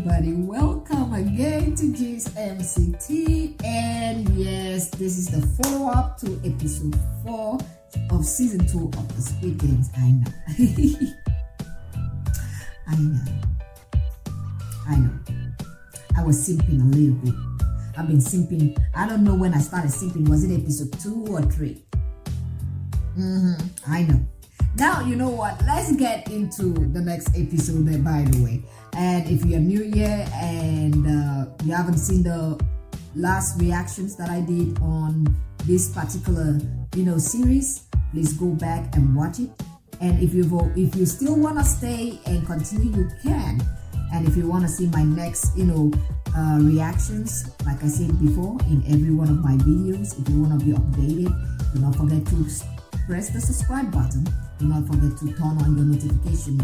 everybody, welcome again to G's MCT, and yes, this is the follow-up to episode 4 of season 2 of the Squid Games. I know. I know. I was simping a little bit. I've been simping. I don't know when I started simping. Was it episode 2 or 3? I know. Now, you know what? Let's get into the next episode, by the way. And if you're new here and you haven't seen the last reactions that I did on this particular, series, please go back and watch it. And if you still want to stay and continue, you can. And if you want to see my next, reactions, like I said before, in every one of my videos, if you want to be updated, do not forget to press the subscribe button. Do not forget to turn on your notification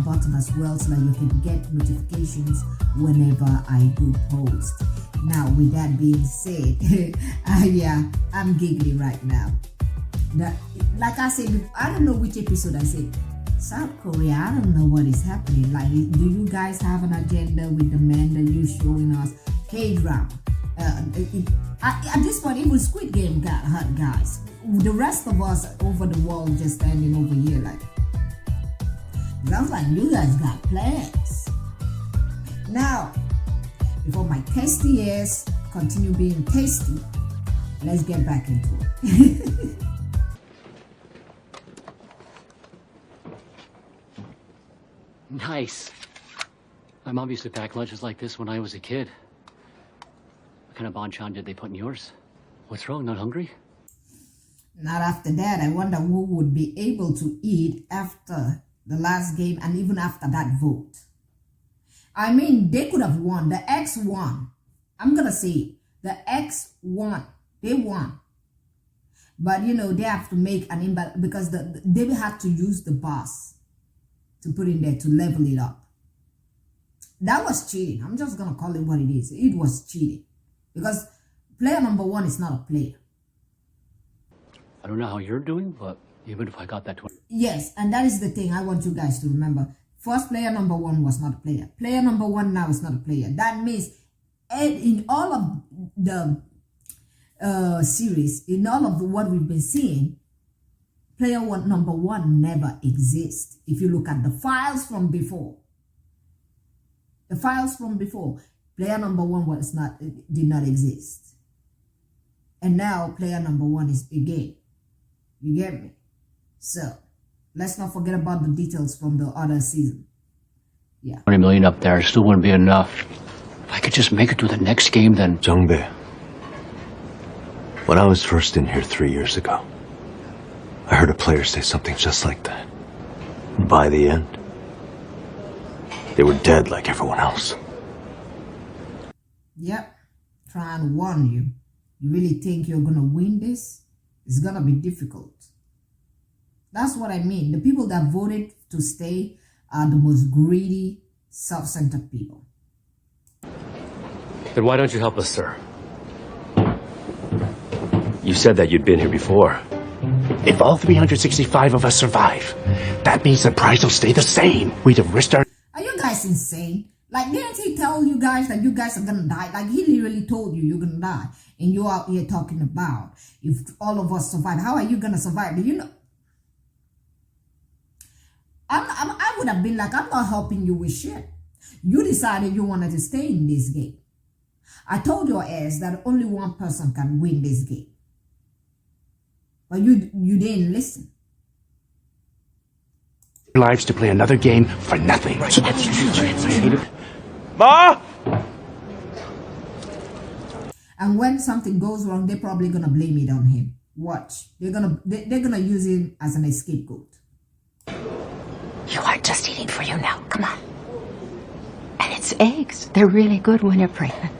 button as well, so that you can get notifications whenever I do post. Now, with that being said, I'm giggling right now. Like I said, I don't know which episode I said. South Korea, I don't know what is happening. Like, do you guys have an agenda with the men that you're showing us? K-drama. At this point, even Squid Game got hurt, guys. The rest of us over the world just standing over here like, sounds like you guys got plans. Now, before my tasty ass continue being tasty, let's get back into it. Nice. My mom used to pack lunches like this when I was a kid. What kind of banchan did they put in yours? What's wrong? Not hungry? Not after that. I wonder who would be able to eat after the last game and even after that vote. I mean, they could have won. The X won. I'm going to say it. The X won. They won. But, they have to make an imbalance because they will have to use the boss to put in there to level it up. That was cheating. I'm just going to call it what it is. It was cheating. Because player number 1 is not a player. I don't know how you're doing, but even if I got that 20. Yes, and that is the thing I want you guys to remember. First player number 1 was not a player. Player number 1 now is not a player. That means in all of the series, in all of what we've been seeing, player number 1 never exists. If you look at the files from before, player number 1 did not exist. And now player number 1 is again. You get me? So, let's not forget about the details from the other season. Yeah. 20 million up there still wouldn't be enough. If I could just make it to the next game, then... Jungbae, when I was first in here 3 years ago, I heard a player say something just like that. By the end, they were dead like everyone else. Yep. Trying to warn you. You really think you're going to win this? It's going to be difficult. That's what I mean. The people that voted to stay are the most greedy, self-centered people. Then why don't you help us, sir? You said that you'd been here before. If all 365 of us survive, that means the price will stay the same. We'd have risked our... Are you guys insane? Like, didn't he tell you guys that you guys are gonna die? Like, he literally told you you're gonna die. And you're out here talking about if all of us survive. How are you gonna survive? Do you know? I would have been like, I'm not helping you with shit. You decided you wanted to stay in this game. I told your ass that only one person can win this game. But you didn't listen. lives to play another game for nothing. Ma! And when something goes wrong, they're probably gonna blame it on him. Watch. They're gonna use him as an scapegoat. You are just eating for you now. Come on. And it's eggs. They're really good when you're pregnant.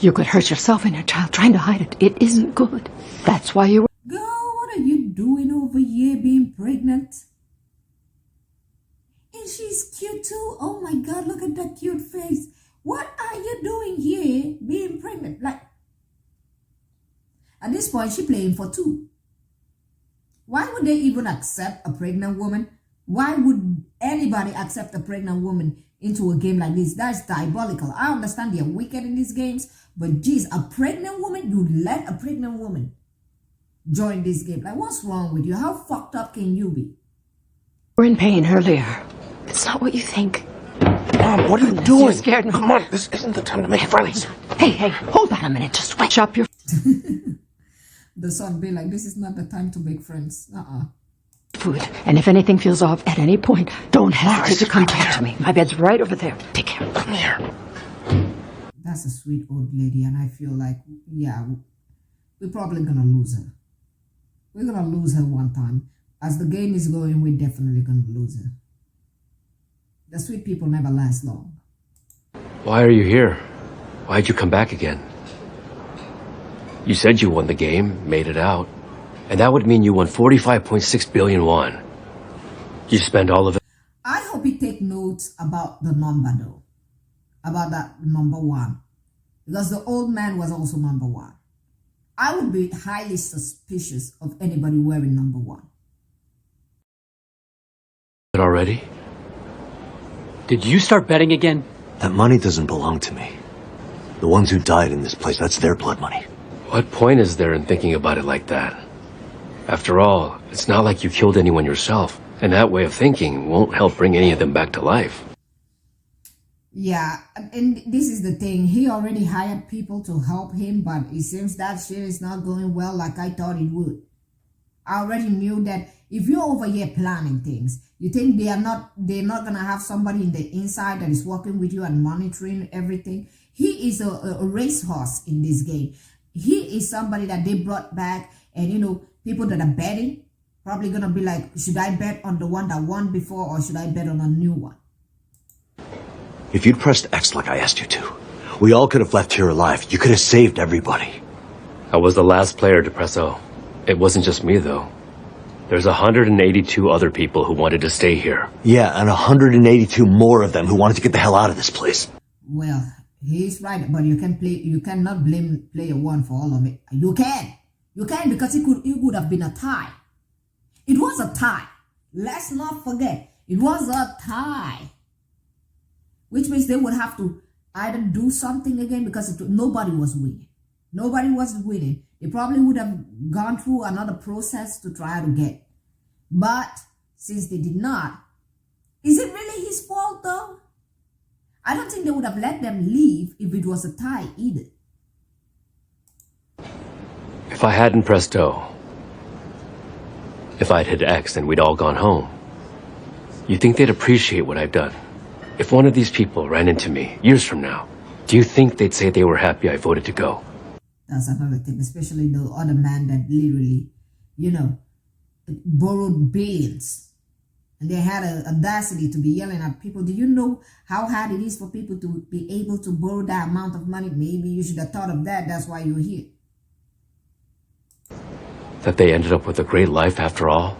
You could hurt yourself and your child trying to hide it. It isn't good. That's why you... Girl, what are you doing over here being pregnant? And she's cute too. Oh my God, look at that cute face. What are you doing here being pregnant? Like, at this point, she's playing for two. Why would they even accept a pregnant woman? Why would anybody accept a pregnant woman into a game like this. That's diabolical. I understand they're wicked in these games, but geez, a pregnant woman, you let a pregnant woman join this game. Like, what's wrong with you? How fucked up can you be? We're in pain earlier. It's not what you think. Mom, what are you doing? You scared me. Come on, this isn't the time to make friends. Hey, hold on a minute. Just wait up your The son be like, this is not the time to make friends. food. And if anything feels off at any point, don't hesitate to come talk to me. My bed's right over there. Take care. Come here. That's a sweet old lady, and I feel like, yeah, we're probably gonna lose her. We're gonna lose her one time. As the game is going, we're definitely gonna lose her. The sweet people never last long. Why are you here? Why'd you come back again? You said you won the game, made it out. And that would mean you won 45.6 billion won. You spend all of it. I hope you take notes about the number, though. About that number 1. Because the old man was also number 1. I would be highly suspicious of anybody wearing number 1. Already? Did you start betting again? That money doesn't belong to me. The ones who died in this place, that's their blood money. What point is there in thinking about it like that? After all, it's not like you killed anyone yourself, and that way of thinking won't help bring any of them back to life. Yeah, and this is the thing. He already hired people to help him, but it seems that shit is not going well like I thought it would. I already knew that if you're over here planning things, you think they're not gonna have somebody in the inside that is working with you and monitoring everything. He is a racehorse in this game. He is somebody that they brought back, and people that are betting probably gonna be like, should I bet on the one that won before, or should I bet on a new one? If you'd pressed X like I asked you to, we all could have left here alive. You could have saved everybody. I was the last player to press O. It wasn't just me, though. There's 182 other people who wanted to stay here. Yeah, and 182 more of them who wanted to get the hell out of this place. Well, he's right, but you cannot blame player 1 for all of it. You can because it would have been a tie. It was a tie. Let's not forget, it was a tie. Which means they would have to either do something again, because nobody was winning. Nobody was winning. They probably would have gone through another process to try to get. But since they did not, is it really his fault though? I don't think they would have let them leave if it was a tie either. If I hadn't pressed O, if I'd hit X and we'd all gone home, you think they'd appreciate what I've done? If one of these people ran into me years from now, do you think they'd say they were happy I voted to go? That's another thing, especially the other man that literally, borrowed billions. And they had an audacity to be yelling at people. Do you know how hard it is for people to be able to borrow that amount of money? Maybe you should have thought of that. That's why you're here. That they ended up with a great life after all?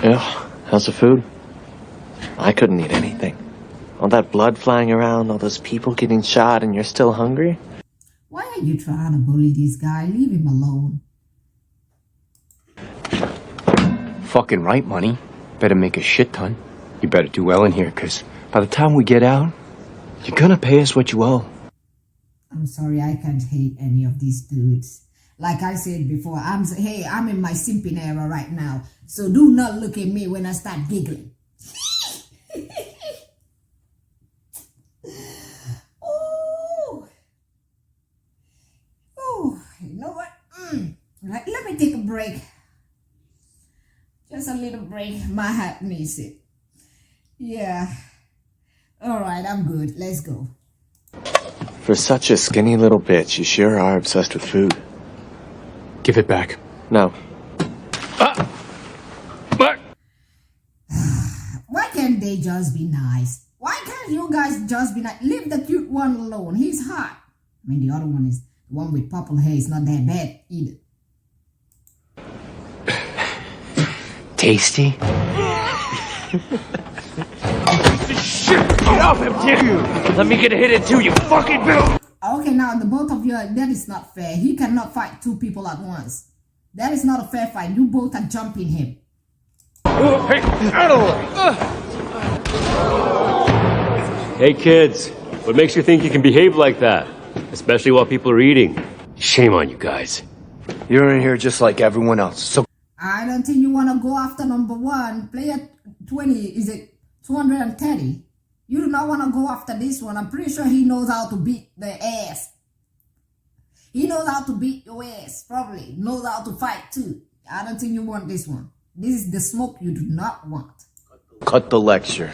Yeah, how's the food? I couldn't eat anything. All that blood flying around, all those people getting shot, and you're still hungry? Why are you trying to bully this guy? Leave him alone. Fucking right, money. Better make a shit ton. You better do well in here, because by the time we get out, you're gonna pay us what you owe. I'm sorry, I can't hate any of these dudes. Like I said before, I'm in my simping era right now. So do not look at me when I start giggling. You know what? Let me take a break. Just a little break. My heart needs it. Yeah. All right, I'm good. Let's go. For such a skinny little bitch, you sure are obsessed with food. Give it back. No. Why can't they just be nice? Why can't you guys just be nice? Leave the cute one alone. He's hot. I mean, the other one is the one with purple hair. Is not that bad either. Tasty? Shit! Get off him, dude! Let me get a hit in too, you fucking bitch! Okay, now the both of you, that is not fair. He cannot fight 2 people at once. That is not a fair fight. You both are jumping him. Hey, out of the way! Hey, kids. What makes you think you can behave like that? Especially while people are eating. Shame on you guys. You're in here just like everyone else, so I don't think you want to go after number one. Player 20, is it 230? You do not want to go after this one. I'm pretty sure he knows how to beat the ass. He knows how to beat your ass, probably. Knows how to fight too. I don't think you want this one. This is the smoke you do not want. Cut the lecture.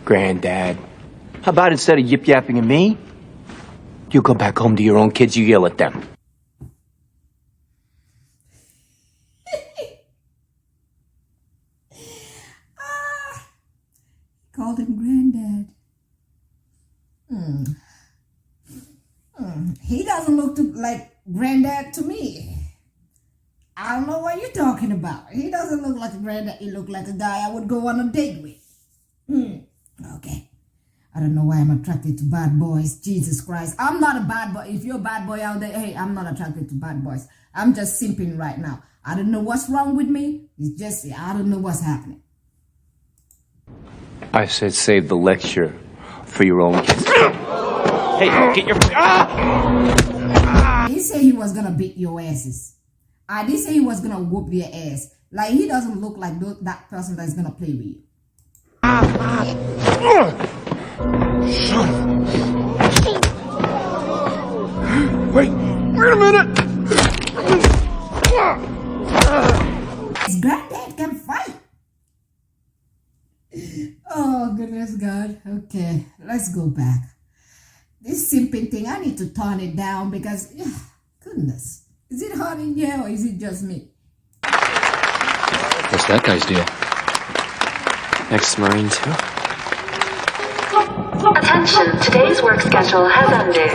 Granddad, how about instead of yip-yapping at me, you go back home to your own kids, you yell at them. Called him granddad. He doesn't look like granddad to me. I don't know what you're talking about. He doesn't look like a granddad. He look like a guy I would go on a date with. Okay. I don't know why I'm attracted to bad boys. Jesus Christ. I'm not a bad boy. If you're a bad boy out there, hey, I'm not attracted to bad boys. I'm just simping right now. I don't know what's wrong with me. It's just, I don't know what's happening. I said save the lecture for your own kids. Hey, get your... He said he was gonna beat your asses. I did say he was gonna whoop your ass. Like, he doesn't look like that person that's gonna play with you. Wait a minute! His granddad can fight. Oh, goodness God. Okay, let's go back. This simping thing, I need to tone it down because, goodness. Is it hot in here or is it just me? What's that guy's deal? Ex-Marine too? Attention, today's work schedule has ended.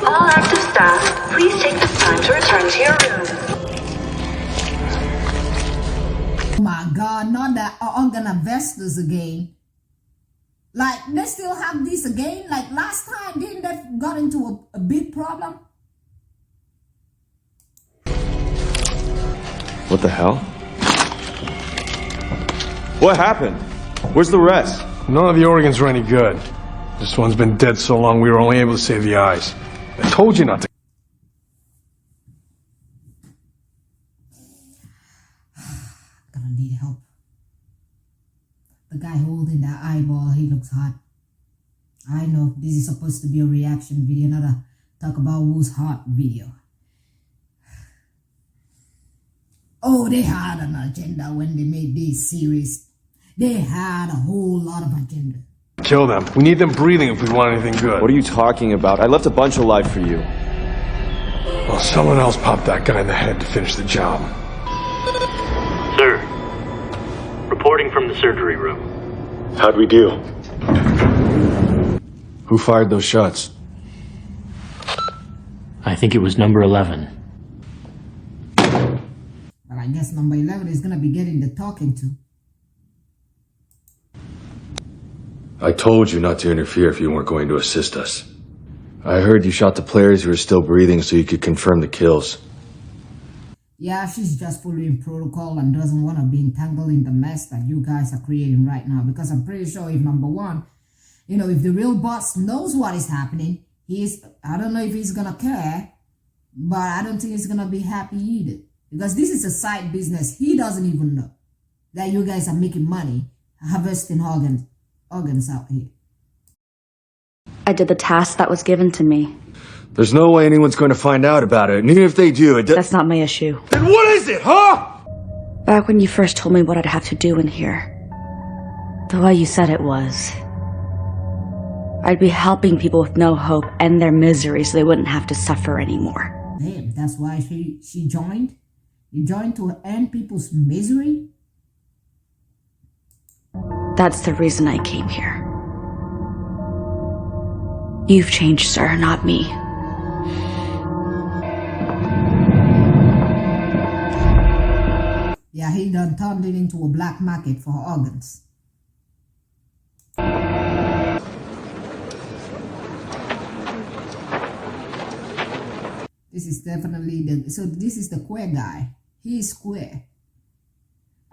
All active staff, please take this time to return to your rooms. Oh my God, not that organ investors again. Like, they still have this again? Like, last time, didn't they got into a big problem? What the hell? What happened? Where's the rest? None of the organs were any good. This one's been dead so long we were only able to save the eyes. I told you not to. Gonna need help. The guy holding that eyeball, he looks hot. I know this is supposed to be a reaction video, not a talk about who's hot video. Oh, they had an agenda when they made this series. They had a whole lot of agenda. Kill them. We need them breathing if we want anything good. What are you talking about? I left a bunch alive for you. Well, someone else popped that guy in the head to finish the job. Sir, reporting from the surgery room. How'd we do? Who fired those shots? I think it was number 11. Well, I guess number 11 is gonna be getting the talking to. I told you not to interfere if you weren't going to assist us. I heard you shot the players who were still breathing so you could confirm the kills. Yeah, she's just following protocol and doesn't want to be entangled in the mess that you guys are creating right now. Because I'm pretty sure if number one, you know, if the real boss knows what is happening, I don't know if he's gonna care, but I don't think he's gonna be happy either. Because this is a side business. He doesn't even know that you guys are making money harvesting organs out here. I did the task that was given to me. There's no way anyone's going to find out about it, and even if they do, That's not my issue. Then what is it, huh? Back when you first told me what I'd have to do in here, the way you said it was, I'd be helping people with no hope and their misery so they wouldn't have to suffer anymore. Damn, that's why she joined? You joined to end people's misery? That's the reason I came here. You've changed, sir, not me. Yeah, he done turned it into a black market for organs. This is definitely so this is the queer guy. He is queer.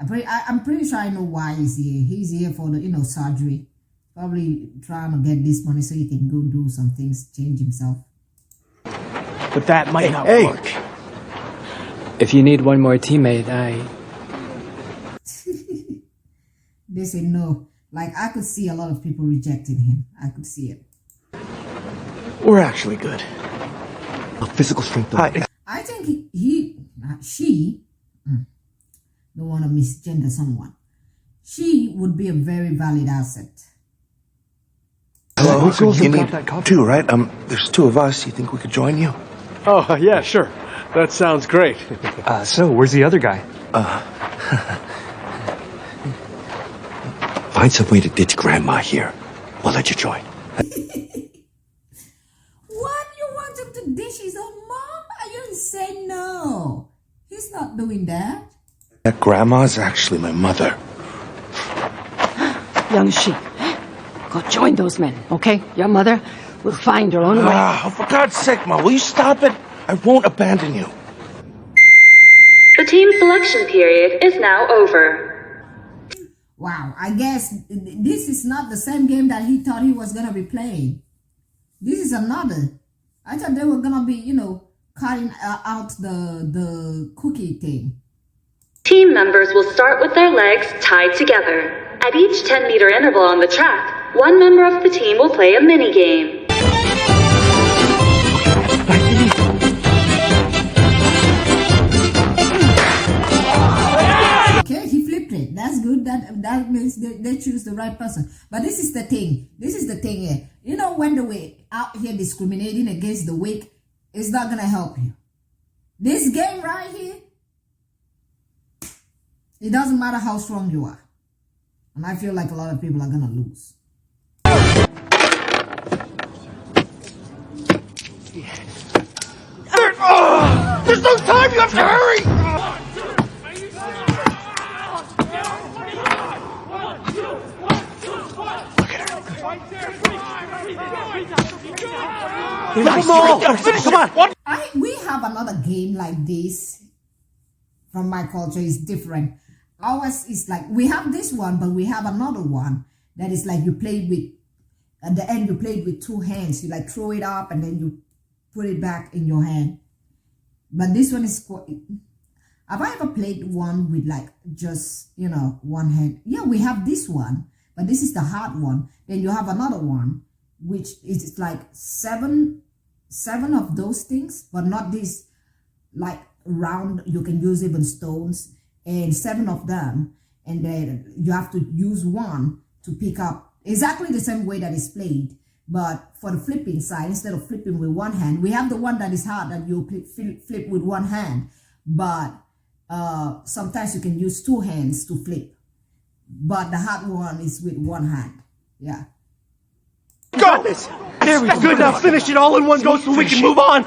I'm pretty sure I know why he's here. He's here for the, surgery. Probably trying to get this money so he can go do some things, change himself. But that might not work. If you need one more teammate, They say no. Like, I could see a lot of people rejecting him. I could see it. We're actually good. Physical strength. I think she don't want to misgender someone. She would be a very valid asset. Hello, you need two, right? There's two of us. You think we could join you? Oh, yeah, sure. That sounds great. So, where's the other guy? Find some way to ditch Grandma here. We'll let you join. What? You want him to dish his own mom? You say no. He's not doing that. That Grandma's actually my mother. Young sheep, go join those men, okay? Your mother will find her own way. For God's sake, Ma, will you stop it? I won't abandon you. The team selection period is now over. Wow, I guess this is not the same game that he thought he was going to be playing. This is another. I thought they were going to be, cutting out the cookie thing. Team members will start with their legs tied together. At each 10-meter interval on the track, one member of the team will play a mini-game. Okay, he flipped it. That's good. That means they choose the right person. But this is the thing. This is the thing here. When the weak out here discriminating against the weak, it's not going to help you. This game right here, it doesn't matter how strong you are. And I feel like a lot of people are going to lose. There's no time! You have to hurry! Nice. Come on. We have another game like this from my culture. It's different. Ours is like, we have this one, but we have another one that is like you played with, at the end you played with two hands. You like throw it up and then you put it back in your hand. But this one is, have I ever played one with like just, one hand? Yeah, we have this one, but this is the hard one. Then you have another one, which is like seven of those things, but not this like round. You can use even stones, and 7 of them, and then you have to use one to pick up exactly the same way that it's played. But for the flipping side, instead of flipping with one hand, we have the one that is hard that you flip with one hand. But sometimes you can use 2 hands to flip. But the hard one is with one hand. Yeah. Go! There we go. Good, now finish it all in one go so we can move on.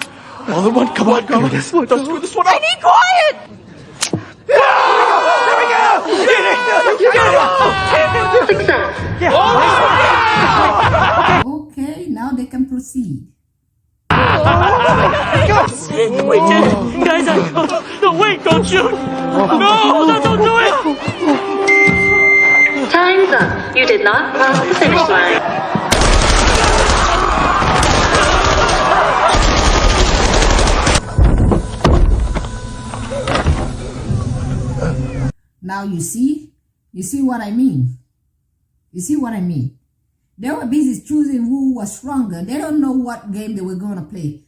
All in one, come on, go. Don't screw this one up. I need quiet! There we go! You get it! Success! Okay, now they can proceed. We did it! Guys, no, wait, don't shoot! No, don't do it! Time's up. You did not cross the finish line. Now you see what I mean. You see what I mean? They were busy choosing who was stronger. They don't know what game they were going to play.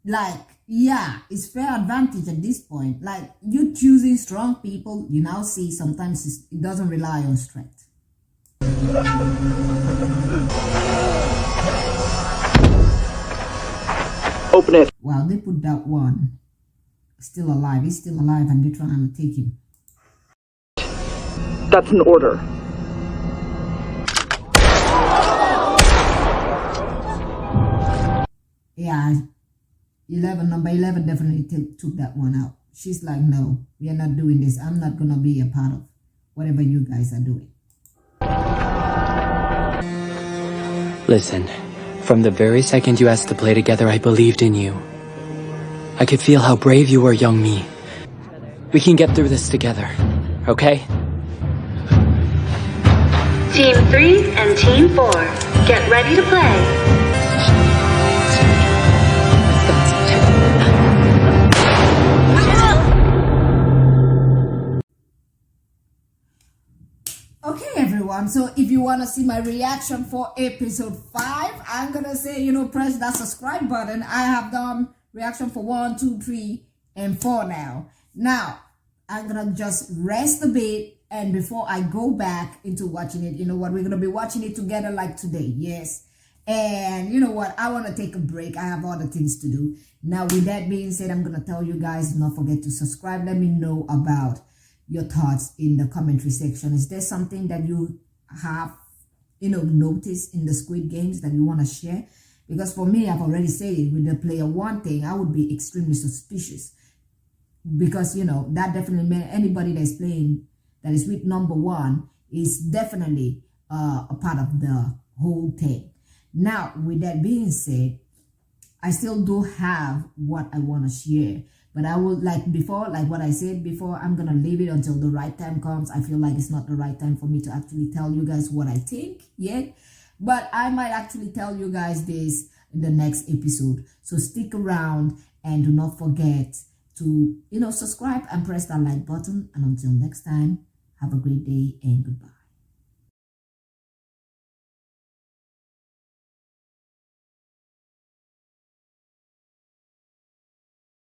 Like, yeah, it's fair advantage at this point. Like, you choosing strong people, you now see sometimes it doesn't rely on strength. Open it. Wow, they put that one still alive. He's still alive and they're trying to take him. That's an order. Yeah, number 11 definitely took that one out. She's like, no, we are not doing this. I'm not going to be a part of whatever you guys are doing. Listen, from the very second you asked to play together, I believed in you. I could feel how brave you were, young me. We can get through this together, okay? Team 3 and Team 4, get ready to play. Okay, everyone, so if you want to see my reaction for episode 5, I'm gonna say, press that subscribe button. I have done reaction for 1, 2, 3, and 4 now. I'm gonna just rest a bit, and before I go back into watching it, we're gonna be watching it together like today. Yes. And you know what, I want to take a break. I have other things to do. Now, with that being said, I'm gonna tell you guys, do not forget to subscribe. Let me know about your thoughts in the commentary section. Is there something that you have noticed in the Squid Games that you want to share? Because for me, I've already said it, with the player 1 thing, I would be extremely suspicious, because that definitely meant anybody that's playing that is with number 1 is definitely a part of the whole thing. Now, with that being said, I still do have what I want to share, but I will, like what I said before, I'm gonna leave it until the right time comes. I feel like it's not the right time for me to actually tell you guys what I think yet, but I might actually tell you guys this in the next episode. So stick around, and do not forget to subscribe and press that like button. And until next time, have a great day and goodbye.